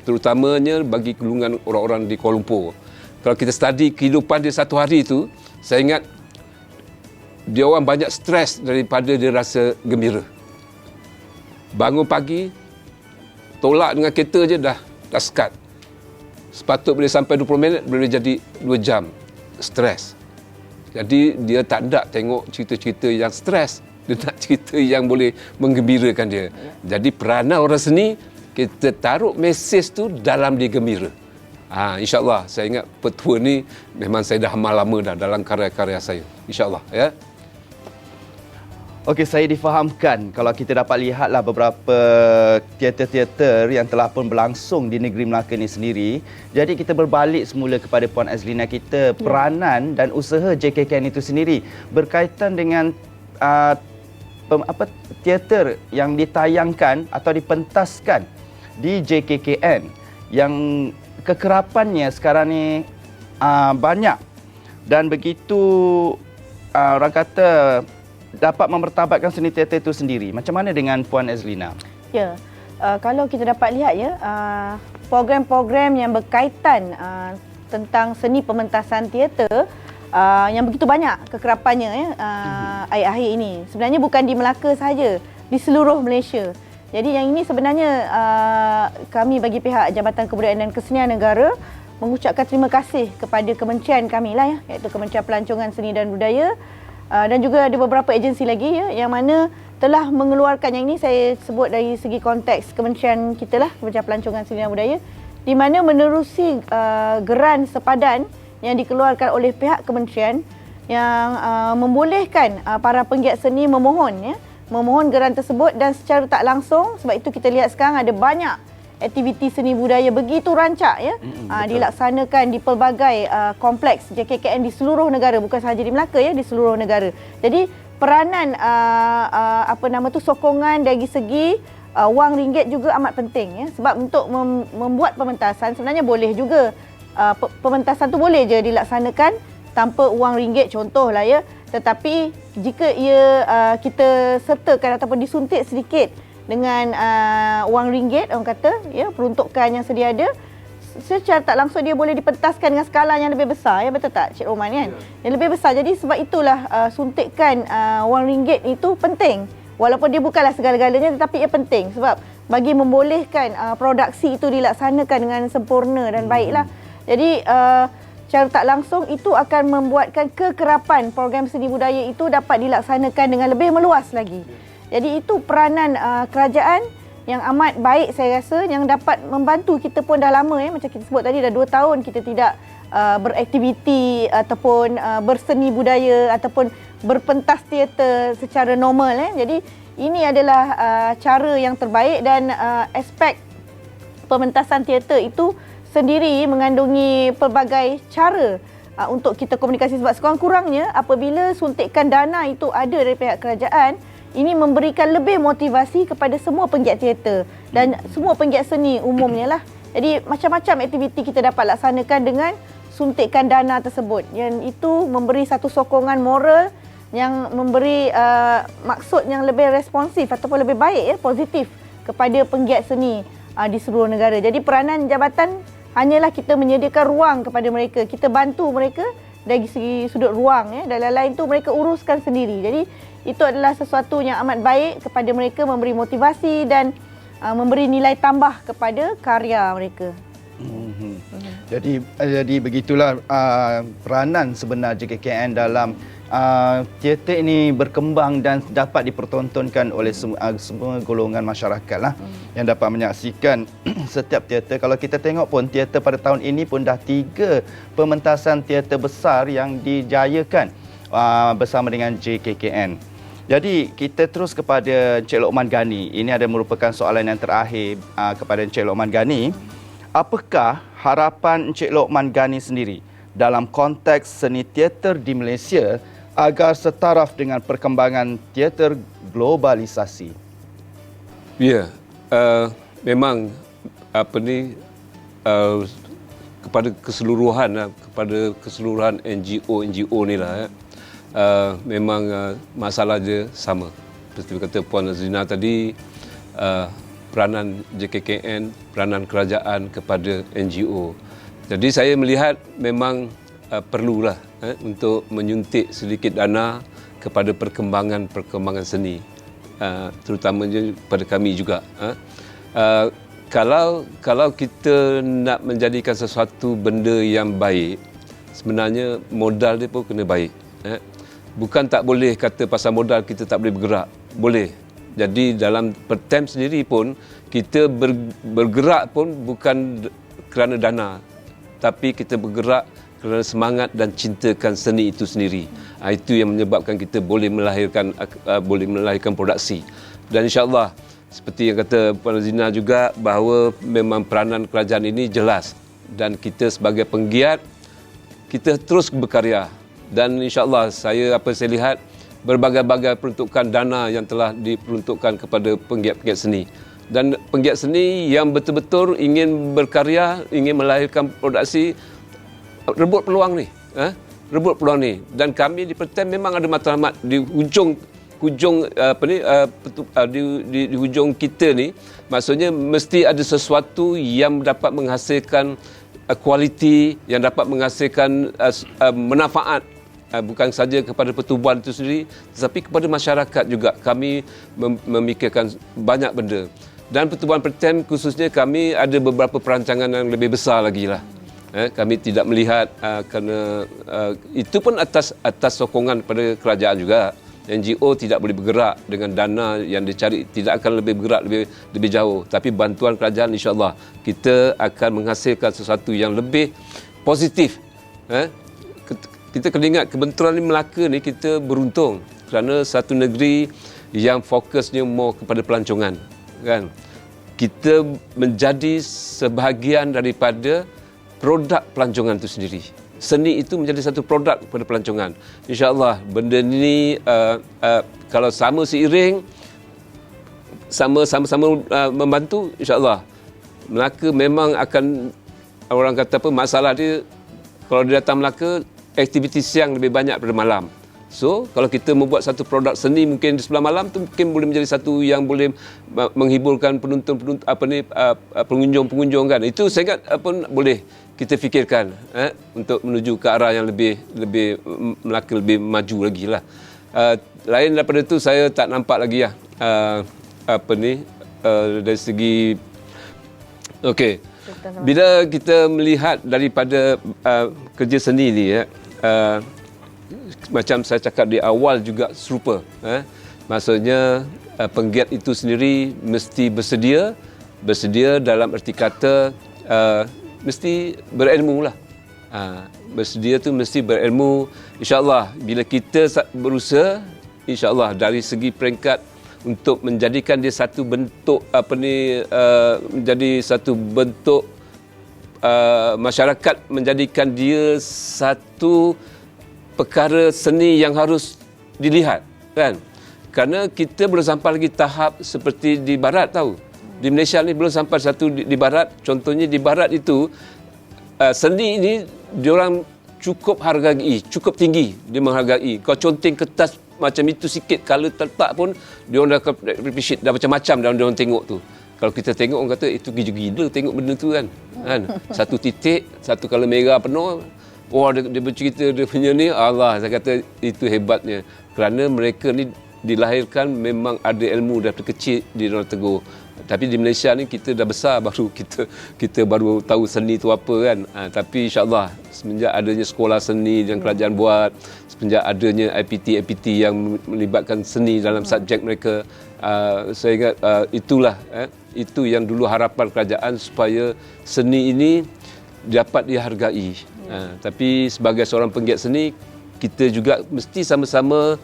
terutamanya bagi golongan orang-orang di Kuala Lumpur. Kalau kita study kehidupan dia satu hari itu, saya ingat dia orang banyak stres daripada dia rasa gembira. Bangun pagi, tolak dengan kereta je dah sekat. Sepatut boleh sampai 20 minit, boleh jadi 2 jam. Stres. Jadi dia tak nak tengok cerita-cerita yang stres. Dia nak cerita yang boleh menggembirakan dia. Jadi peranan orang seni, kita taruh mesej tu dalam dia gembira. InsyaAllah, saya ingat petua ni memang saya dah amal lama dah dalam karya-karya saya. InsyaAllah, ya. Okey, saya difahamkan kalau kita dapat lihatlah beberapa teater-teater yang telah pun berlangsung di negeri Melaka ini sendiri. Jadi kita berbalik semula kepada Puan Azlina kita, peranan dan usaha JKKN itu sendiri berkaitan dengan teater yang ditayangkan atau dipentaskan di JKKN yang kekerapannya sekarang ni banyak dan begitu orang kata dapat memertabatkan seni teater itu sendiri. Macam mana dengan Puan Azlina? Ya, kalau kita dapat lihat ya, program-program yang berkaitan tentang seni pementasan teater yang begitu banyak kekerapannya ya, akhir-akhir ini. Sebenarnya bukan di Melaka sahaja. di seluruh Malaysia. Jadi yang ini sebenarnya kami bagi pihak Jabatan Kebudayaan dan Kesenian Negara mengucapkan terima kasih kepada kementerian kami lah ya, iaitu Kementerian Pelancongan Seni dan Budaya, dan juga ada beberapa agensi lagi ya, yang mana telah mengeluarkan, yang ini saya sebut dari segi konteks kementerian kita lah, Kementerian Pelancongan Seni dan Budaya, di mana menerusi geran sepadan yang dikeluarkan oleh pihak kementerian yang membolehkan para penggiat seni memohon geran tersebut, dan secara tak langsung, sebab itu kita lihat sekarang ada banyak aktiviti seni budaya begitu rancak ya, dilaksanakan di pelbagai kompleks JKKN di seluruh negara, bukan sahaja di Melaka ya, di seluruh negara. Jadi peranan sokongan dari segi wang ringgit juga amat penting ya, sebab untuk membuat pementasan sebenarnya boleh juga pementasan tu boleh je dilaksanakan tanpa wang ringgit contohlah ya, tetapi jika ia kita sertakan ataupun disuntik sedikit dengan wang ringgit, orang kata ya, peruntukan yang sedia ada, secara tak langsung dia boleh dipentaskan dengan skala yang lebih besar ya, betul tak Cik Roman kan? Yang lebih besar. Jadi sebab itulah suntikan wang ringgit itu penting, walaupun dia bukanlah segala-galanya, tetapi ia penting sebab bagi membolehkan produksi itu dilaksanakan dengan sempurna dan baiklah. Jadi secara tak langsung itu akan membuatkan kekerapan program seni budaya itu dapat dilaksanakan dengan lebih meluas lagi. Jadi itu peranan kerajaan yang amat baik saya rasa, yang dapat membantu kita pun dah lama ya, macam kita sebut tadi dah 2 tahun kita tidak beraktiviti ataupun berseni budaya ataupun berpentas teater secara normal ya. Jadi ini adalah cara yang terbaik, dan aspek pementasan teater itu sendiri mengandungi pelbagai cara untuk kita komunikasi, sebab sekurang-kurangnya apabila suntikan dana itu ada dari pihak kerajaan, ini memberikan lebih motivasi kepada semua penggiat teater dan semua penggiat seni umumnya lah. Jadi macam-macam aktiviti kita dapat laksanakan dengan suntikan dana tersebut, yang itu memberi satu sokongan moral yang memberi maksud yang lebih responsif ataupun lebih baik ya, positif kepada penggiat seni di seluruh negara. Jadi peranan jabatan hanyalah kita menyediakan ruang kepada mereka, kita bantu mereka dari segi sudut ruang ya, dan lain-lain tu mereka uruskan sendiri. Jadi itu adalah sesuatu yang amat baik kepada mereka, memberi motivasi dan memberi nilai tambah kepada karya mereka. Jadi begitulah peranan sebenar JKKN dalam teater ini berkembang dan dapat dipertontonkan oleh semua golongan masyarakat lah yang dapat menyaksikan setiap teater. Kalau kita tengok pun teater pada tahun ini pun dah 3 pementasan teater besar yang dijayakan bersama dengan JKKN. Jadi kita terus kepada Encik Lokman Ghani. Ini ada merupakan soalan yang terakhir kepada Encik Lokman Ghani. Apakah harapan Encik Lokman Ghani sendiri dalam konteks seni teater di Malaysia agar setaraf dengan perkembangan teater globalisasi? Ya, memang kepada keseluruhan NGO ni lah memang masalah dia sama. Seperti kata Puan Zina tadi, peranan JKKN, peranan kerajaan kepada NGO. Jadi saya melihat memang perlulah untuk menyuntik sedikit dana kepada perkembangan seni, terutamanya pada kami juga. Kalau kita nak menjadikan sesuatu benda yang baik, sebenarnya modal dia pun kena baik. Bukan tak boleh kata pasal modal kita tak boleh bergerak. Boleh. Jadi dalam pertem sendiri pun kita bergerak pun bukan kerana dana, tapi kita bergerak kerana semangat dan cintakan seni itu sendiri. Itu yang menyebabkan kita boleh melahirkan produksi. Dan insya-Allah seperti yang kata Puan Zina juga, bahawa memang peranan kerajaan ini jelas, dan kita sebagai penggiat kita terus berkarya. Dan insya-Allah saya lihat berbagai-bagai peruntukan dana yang telah diperuntukkan kepada penggiat-penggiat seni. Dan penggiat seni yang betul-betul ingin berkarya, ingin melahirkan produksi, rebut peluang ni. Rebut peluang ni. Dan kami di Pertem memang ada matlamat di hujung di hujung kita ni, maksudnya mesti ada sesuatu yang dapat menghasilkan kualiti, yang dapat menghasilkan manfaat bukan saja kepada pertubuhan itu sendiri, tetapi kepada masyarakat juga. Kami memikirkan banyak benda. Dan Pertubuhan Pertem khususnya kami ada beberapa perancangan yang lebih besar lagi lah. Kami tidak melihat kerana itu pun atas sokongan pada kerajaan juga. NGO tidak boleh bergerak dengan dana yang dicari, tidak akan lebih bergerak lebih jauh. Tapi bantuan kerajaan, insya-Allah kita akan menghasilkan sesuatu yang lebih positif. Kita kena ingat kebenturan Melaka ni kita beruntung kerana satu negeri yang fokusnya more kepada pelancongan, kan. Kita menjadi sebahagian daripada produk pelancongan itu sendiri. Seni itu menjadi satu produk kepada pelancongan. InsyaAllah benda ni kalau sama seiring, sama-sama membantu, insyaAllah Melaka memang akan, orang kata apa, masalah dia kalau dia datang Melaka, aktiviti siang lebih banyak daripada malam. So, kalau kita membuat satu produk seni mungkin di sebelah malam tu mungkin boleh menjadi satu yang boleh menghiburkan pengunjung-pengunjung kan. Itu saya ingat boleh kita fikirkan untuk menuju ke arah yang lebih Melaka lebih maju lagi lah. Lain daripada itu saya tak nampak lagi lah dari segi okey. Bila kita melihat daripada kerja seni ni macam saya cakap di awal juga serupa. Maksudnya penggiat itu sendiri mesti bersedia dalam erti kata mesti berilmu lah. Bersedia tu mesti berilmu. InsyaAllah bila kita berusaha, InsyaAllah dari segi peringkat untuk menjadikan dia satu bentuk menjadi satu bentuk masyarakat, menjadikan dia satu perkara seni yang harus dilihat, kan? Kerana kita belum sampai lagi tahap seperti di barat, tahu. Di Malaysia ni belum sampai satu di barat. Contohnya di barat itu seni ini diorang cukup hargai, cukup tinggi dia menghargai. Kau conteng kertas macam itu sikit, kalau terletak pun diorang dah appreciate, dah macam-macam dalam diorang tengok tu. Kalau kita tengok orang kata itu gila-gila tengok benda tu kan. Satu titik, satu colour merah penuh. Dia bercerita dia punya ni, Allah, saya kata itu hebatnya. Kerana mereka ni dilahirkan memang ada ilmu daripada kecil di dalam tegur. Tapi di Malaysia ni kita dah besar baru kita baru tahu seni tu apa kan. Tapi insya-Allah semenjak adanya sekolah seni yang kerajaan buat, semenjak adanya IPT yang melibatkan seni dalam subjek mereka, saya ingat itulah itu yang dulu harapan kerajaan supaya seni ini dapat dihargai. Tapi sebagai seorang penggiat seni, kita juga mesti sama-sama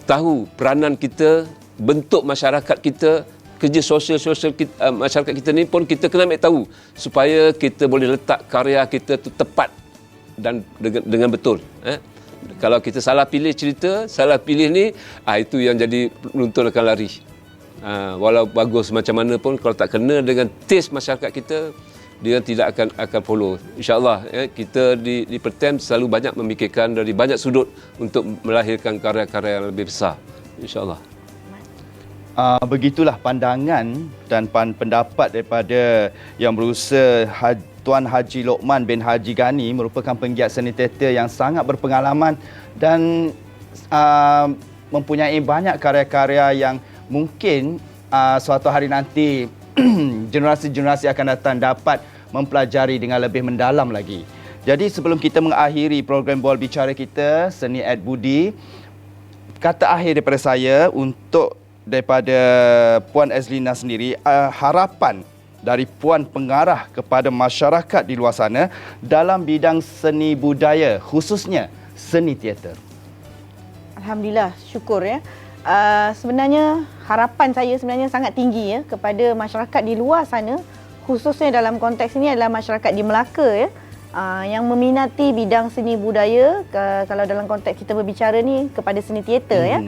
tahu peranan kita, bentuk masyarakat kita, kerja sosial kita, masyarakat kita ni pun kita kena ambil tahu supaya kita boleh letak karya kita tu tepat dan dengan betul. Kalau kita salah pilih cerita, salah pilih ni, itu yang jadi penonton akan lari. Walau bagus macam mana pun, kalau tak kena dengan taste masyarakat kita, dia tidak akan follow. InsyaAllah kita di Pertem selalu banyak memikirkan dari banyak sudut untuk melahirkan karya-karya yang lebih besar. InsyaAllah. Begitulah pandangan dan pendapat daripada yang berusaha Tuan Haji Lokman bin Haji Ghani, merupakan penggiat seni teater yang sangat berpengalaman dan mempunyai banyak karya-karya yang mungkin suatu hari nanti generasi-generasi akan datang dapat mempelajari dengan lebih mendalam lagi. Jadi sebelum kita mengakhiri program Bola Bicara kita, Seni Ed Budi, kata akhir daripada saya untuk daripada Puan Azlina sendiri, harapan dari Puan pengarah kepada masyarakat di luar sana dalam bidang seni budaya, khususnya seni teater. Alhamdulillah, syukur ya. Sebenarnya harapan saya sebenarnya sangat tinggi ya kepada masyarakat di luar sana, khususnya dalam konteks ini adalah masyarakat di Melaka ya, yang meminati bidang seni budaya. Kalau dalam konteks kita berbicara ni kepada seni teater ya.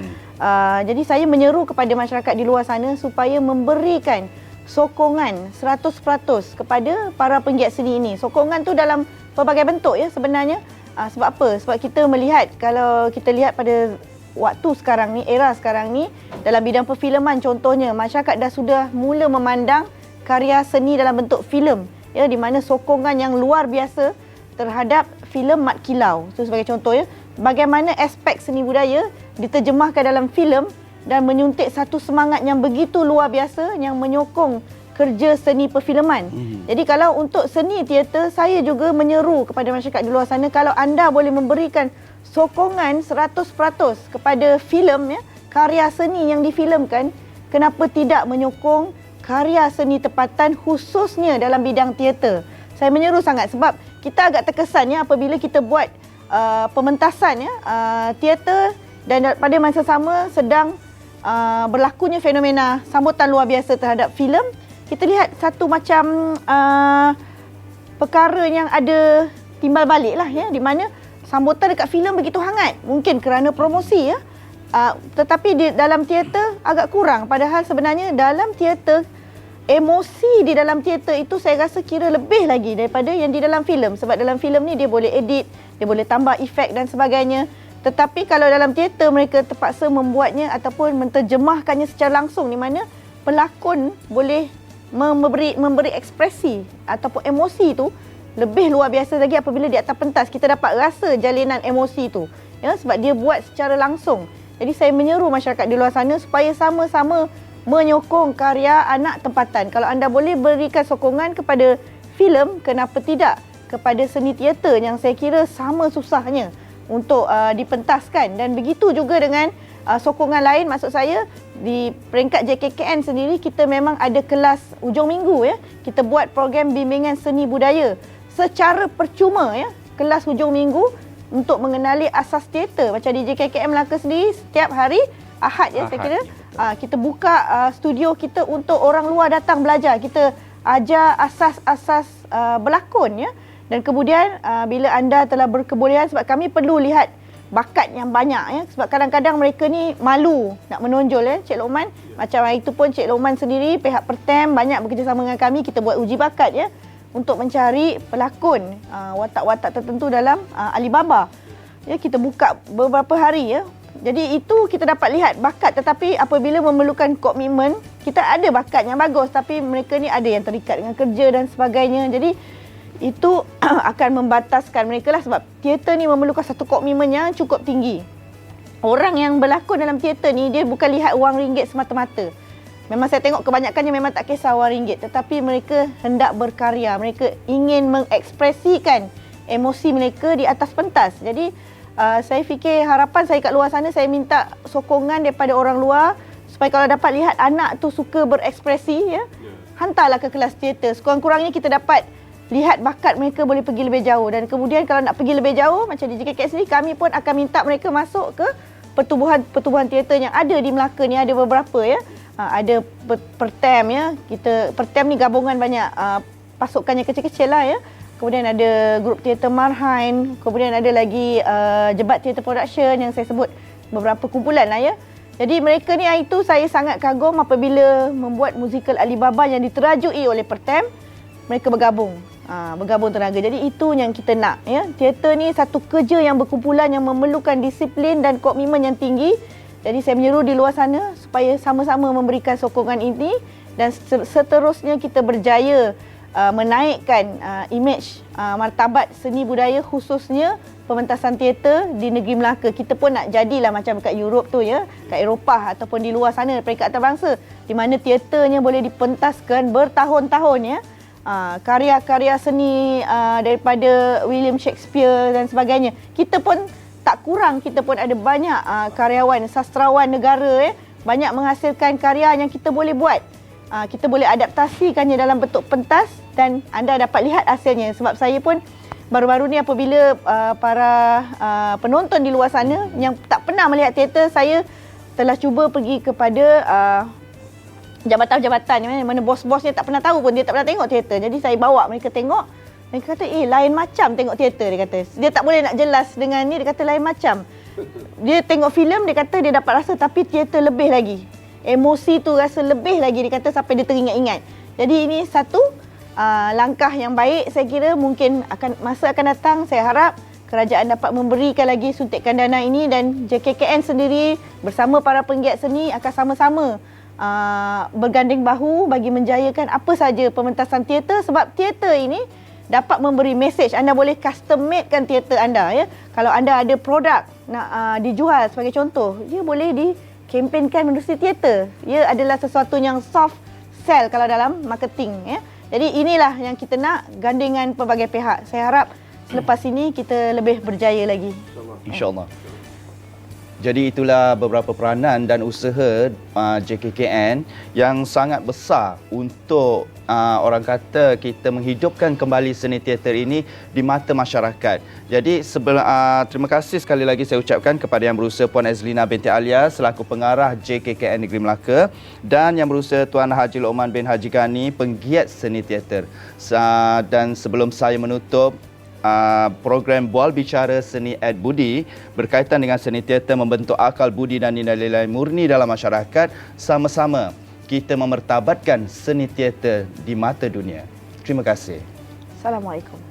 Jadi saya menyeru kepada masyarakat di luar sana supaya memberikan sokongan 100% kepada para penggiat seni ini. Sokongan tu dalam pelbagai bentuk ya sebenarnya. Sebab apa? Sebab kita melihat, kalau kita lihat pada waktu sekarang ni, era sekarang ni, dalam bidang perfilman contohnya, masyarakat dah sudah mula memandang karya seni dalam bentuk filem ya, di mana sokongan yang luar biasa terhadap filem Mat Kilau. Itu sebagai contoh ya. Bagaimana aspek seni budaya diterjemahkan dalam filem dan menyuntik satu semangat yang begitu luar biasa yang menyokong kerja seni perfilman. Jadi kalau untuk seni teater, saya juga menyeru kepada masyarakat di luar sana, kalau anda boleh memberikan sokongan 100% kepada filem ya, karya seni yang difilemkan, kenapa tidak menyokong karya seni tempatan khususnya dalam bidang teater. Saya menyeru sangat sebab kita agak terkesan ya apabila kita buat pementasan ya teater dan pada masa sama sedang berlakunya fenomena sambutan luar biasa terhadap filem, kita lihat satu macam perkara yang ada timbal balik lah ya, di mana sambutan dekat filem begitu hangat, mungkin kerana promosi ya, tetapi di dalam teater agak kurang. Padahal sebenarnya dalam teater, emosi di dalam teater itu saya rasa kira lebih lagi daripada yang di dalam filem. Sebab dalam filem ni dia boleh edit, dia boleh tambah efek dan sebagainya. Tetapi kalau dalam teater mereka terpaksa membuatnya ataupun menterjemahkannya secara langsung, di mana pelakon boleh memberi ekspresi ataupun emosi itu lebih luar biasa lagi apabila di atas pentas kita dapat rasa jalinan emosi itu ya, sebab dia buat secara langsung. Jadi saya menyeru masyarakat di luar sana supaya sama-sama menyokong karya anak tempatan. Kalau anda boleh berikan sokongan kepada filem, kenapa tidak kepada seni teater yang saya kira sama susahnya untuk dipentaskan. Dan begitu juga dengan sokongan lain, maksud saya di peringkat JKKN sendiri kita memang ada kelas hujung minggu ya. Kita buat program bimbingan seni budaya secara percuma ya, kelas hujung minggu untuk mengenali asas teater. Macam di JKKM Melaka sendiri setiap hari Ahad ya, saya kira kita buka studio kita untuk orang luar datang belajar. Kita ajar asas-asas berlakon ya. Dan kemudian bila anda telah berkebolehan, sebab kami perlu lihat bakat yang banyak ya, sebab kadang-kadang mereka ni malu nak menonjol ya, Cik Lokman. Macam hari itu pun Cik Lokman sendiri, pihak Pertem banyak bekerjasama dengan kami, kita buat uji bakat ya untuk mencari pelakon watak-watak tertentu dalam Alibaba. Ya, kita buka beberapa hari ya. Jadi itu kita dapat lihat bakat, tetapi apabila memerlukan komitmen, kita ada bakat yang bagus tapi mereka ni ada yang terikat dengan kerja dan sebagainya. Jadi itu akan membataskan mereka lah, sebab teater ni memerlukan satu komitmen yang cukup tinggi. Orang yang berlakon dalam teater ni dia bukan lihat wang ringgit semata-mata. Memang saya tengok kebanyakannya memang tak kisah wang ringgit, tetapi mereka hendak berkarya, mereka ingin mengekspresikan emosi mereka di atas pentas. Jadi saya fikir harapan saya kat luar sana, saya minta sokongan daripada orang luar supaya kalau dapat lihat anak tu suka berekspresi ya, hantarlah ke kelas teater. Sekurang-kurangnya kita dapat lihat bakat mereka boleh pergi lebih jauh. Dan kemudian kalau nak pergi lebih jauh, macam di JKK sendiri, kami pun akan minta mereka masuk ke pertubuhan teater yang ada di Melaka ni. Ada beberapa ya. Ada Pertem ya. Pertem ni gabungan banyak pasukan yang kecil-kecil lah ya. Kemudian ada grup teater Marhain. Kemudian ada lagi Jebat Theatre Production yang saya sebut beberapa kumpulan lah ya. Jadi mereka ni hari itu saya sangat kagum apabila membuat musikal Alibaba yang diterajui oleh Pertem. Mereka bergabung tenaga. Jadi itu yang kita nak ya. Teater ni satu kerja yang berkumpulan yang memerlukan disiplin dan komitmen yang tinggi. Jadi saya menyeru di luar sana supaya sama-sama memberikan sokongan ini dan seterusnya kita berjaya menaikkan imej martabat seni budaya khususnya pementasan teater di negeri Melaka. Kita pun nak jadilah macam kat Europe tu ya, kat Eropah ataupun di luar sana peringkat antarabangsa, di mana teaternya boleh dipentaskan bertahun-tahun ya. Karya-karya seni daripada William Shakespeare dan sebagainya. Kita pun tak kurang, kita pun ada banyak karyawan, sastrawan negara banyak menghasilkan karya yang kita boleh buat. Kita boleh adaptasikannya dalam bentuk pentas dan anda dapat lihat hasilnya. Sebab saya pun baru-baru ni apabila para penonton di luar sana yang tak pernah melihat teater, saya telah cuba pergi kepada jabatan-jabatan mana bos-bosnya tak pernah tahu pun, dia tak pernah tengok teater. Jadi saya bawa mereka tengok. Mereka kata, lain macam tengok teater, dia kata. Dia tak boleh nak jelas dengan ni, dia kata lain macam. Dia tengok filem, dia kata dia dapat rasa, tapi teater lebih lagi. Emosi tu rasa lebih lagi, dia kata sampai dia teringat-ingat. Jadi ini satu langkah yang baik, saya kira mungkin masa akan datang, saya harap kerajaan dapat memberikan lagi suntikan dana ini dan JKKN sendiri bersama para penggiat seni akan sama-sama berganding bahu bagi menjayakan apa saja pementasan teater, sebab teater ini dapat memberi mesej. Anda boleh custom madekan teater anda ya. Kalau anda ada produk nak dijual sebagai contoh, dia boleh dikempenkan industri teater. Ia adalah sesuatu yang soft sell kalau dalam marketing ya. Jadi inilah yang kita nak gandingan pelbagai pihak. Saya harap selepas ini kita lebih berjaya lagi. InsyaAllah. Jadi itulah beberapa peranan dan usaha JKKN yang sangat besar untuk orang kata kita menghidupkan kembali seni teater ini di mata masyarakat. Jadi terima kasih sekali lagi saya ucapkan kepada Yang Berusaha Puan Azlina binti Alia selaku pengarah JKKN Negeri Melaka dan Yang Berusaha Tuan Haji Lokman bin Haji Ghani, penggiat seni teater. Dan sebelum saya menutup program Bual Bicara Seni Ed Budi berkaitan dengan seni teater membentuk akal budi dan nilai-nilai murni dalam masyarakat, sama-sama kita memertabatkan seni teater di mata dunia. Terima kasih. Assalamualaikum.